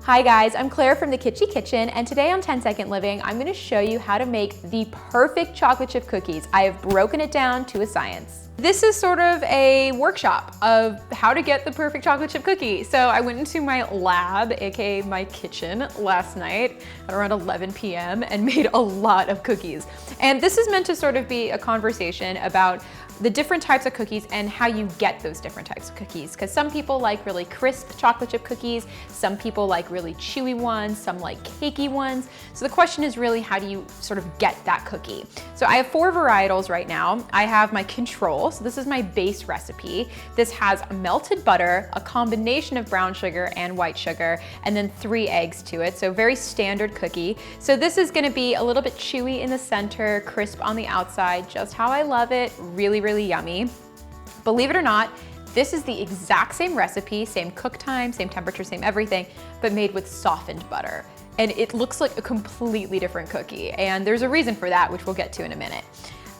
Hi guys, I'm Claire from the Kitschy Kitchen, and today on 10 Second Living, I'm gonna show you how to make the perfect chocolate chip cookies. I have broken it down to a science. This is sort of a workshop of how to get the perfect chocolate chip cookie. So I went into my lab, aka my kitchen, last night at around 11 p.m. and made a lot of cookies. And this is meant to sort of be a conversation about the different types of cookies and how you get those different types of cookies. Because some people like really crisp chocolate chip cookies, some people like really chewy ones, some like cakey ones. So the question is really, how do you sort of get that cookie? So I have 4 varietals right now. I have my control, so this is my base recipe. This has melted butter, a combination of brown sugar and white sugar, and then 3 eggs to it. So very standard cookie. So this is gonna be a little bit chewy in the center, crisp on the outside, just how I love it, really yummy. Believe it or not, this is the exact same recipe, same cook time, same temperature, same everything, but made with softened butter. And it looks like a completely different cookie. And there's a reason for that, which we'll get to in a minute.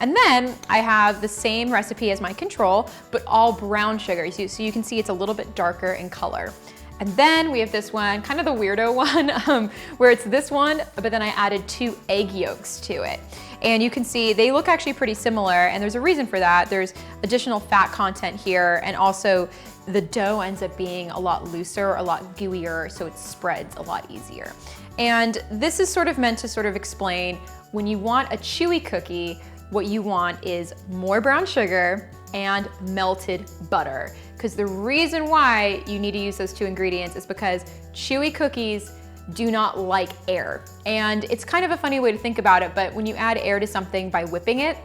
And then I have the same recipe as my control, but all brown sugar. So you can see it's a little bit darker in color. And then we have this one, kind of the weirdo one, where it's this one, but then I added 2 egg yolks to it. And you can see they look actually pretty similar, and there's a reason for that. There's additional fat content here, and also the dough ends up being a lot looser, a lot gooier, so it spreads a lot easier. And this is sort of meant to sort of explain when you want a chewy cookie, what you want is more brown sugar and melted butter. Because the reason why you need to use those 2 ingredients is because chewy cookies do not like air. And it's kind of a funny way to think about it, but when you add air to something by whipping it,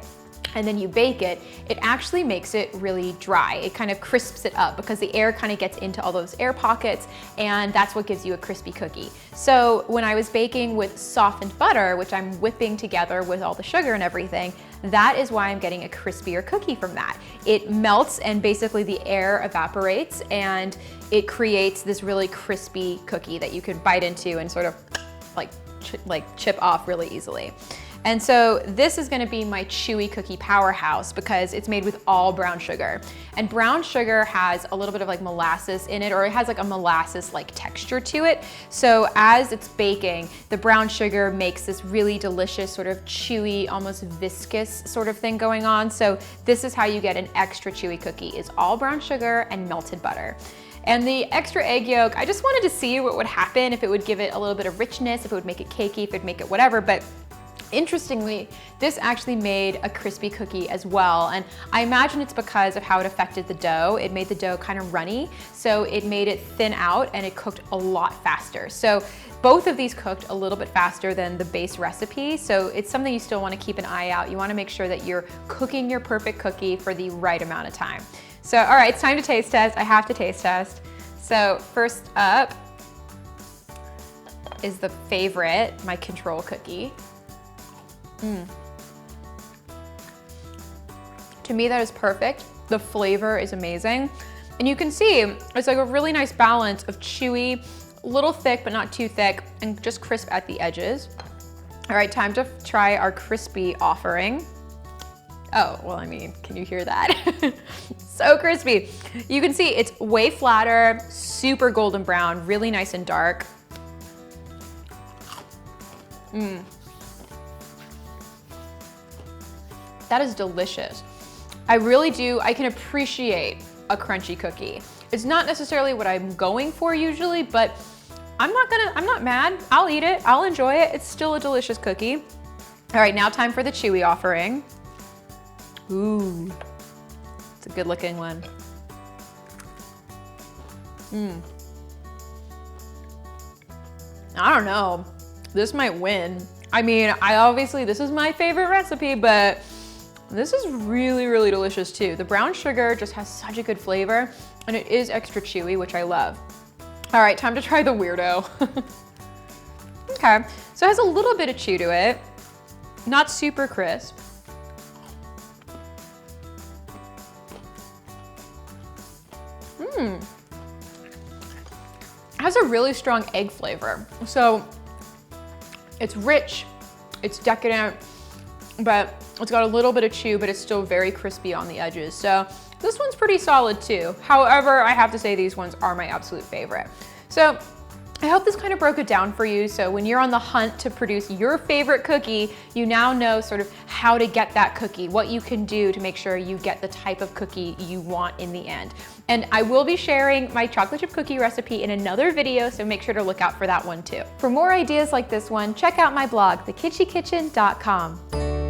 and then you bake it, it actually makes it really dry. It kind of crisps it up because the air kind of gets into all those air pockets, and that's what gives you a crispy cookie. So when I was baking with softened butter, which I'm whipping together with all the sugar and everything, that is why I'm getting a crispier cookie from that. It melts and basically the air evaporates, and it creates this really crispy cookie that you can bite into and sort of like chip off really easily. And so this is gonna be my chewy cookie powerhouse because it's made with all brown sugar. And brown sugar has a little bit of like molasses in it, or it has like a molasses-like texture to it. So as it's baking, the brown sugar makes this really delicious sort of chewy, almost viscous sort of thing going on. So this is how you get an extra chewy cookie, is all brown sugar and melted butter. And the extra egg yolk, I just wanted to see what would happen, if it would give it a little bit of richness, if it would make it cakey, if it would make it whatever, but interestingly, this actually made a crispy cookie as well. And I imagine it's because of how it affected the dough. It made the dough kind of runny, so it made it thin out and it cooked a lot faster. So both of these cooked a little bit faster than the base recipe. So it's something you still want to keep an eye out. You want to make sure that you're cooking your perfect cookie for the right amount of time. So, all right, it's time to taste test. I have to taste test. So first up is the favorite, my control cookie. To me, that is perfect. The flavor is amazing. And you can see it's like a really nice balance of chewy, a little thick, but not too thick, and just crisp at the edges. All right, time to try our crispy offering. Oh, well, I mean, can you hear that? So crispy. You can see it's way flatter, super golden brown, really nice and dark. That is delicious. I really do, I can appreciate a crunchy cookie. It's not necessarily what I'm going for usually, but I'm not mad. I'll eat it, I'll enjoy it. It's still a delicious cookie. All right, now time for the chewy offering. Ooh, it's a good looking one. I don't know, this might win. I mean, this is my favorite recipe, but this is really delicious too. The brown sugar just has such a good flavor, and it is extra chewy, which I love. All right, time to try the weirdo. Okay, so it has a little bit of chew to it, not super crisp. It has a really strong egg flavor. So it's rich, it's decadent, but it's got a little bit of chew, but it's still very crispy on the edges. So this one's pretty solid too. However, I have to say these ones are my absolute favorite. So I hope this kind of broke it down for you, so when you're on the hunt to produce your favorite cookie, you now know sort of how to get that cookie, what you can do to make sure you get the type of cookie you want in the end. And I will be sharing my chocolate chip cookie recipe in another video, so make sure to look out for that one too. For more ideas like this one, check out my blog, thekitschykitchen.com.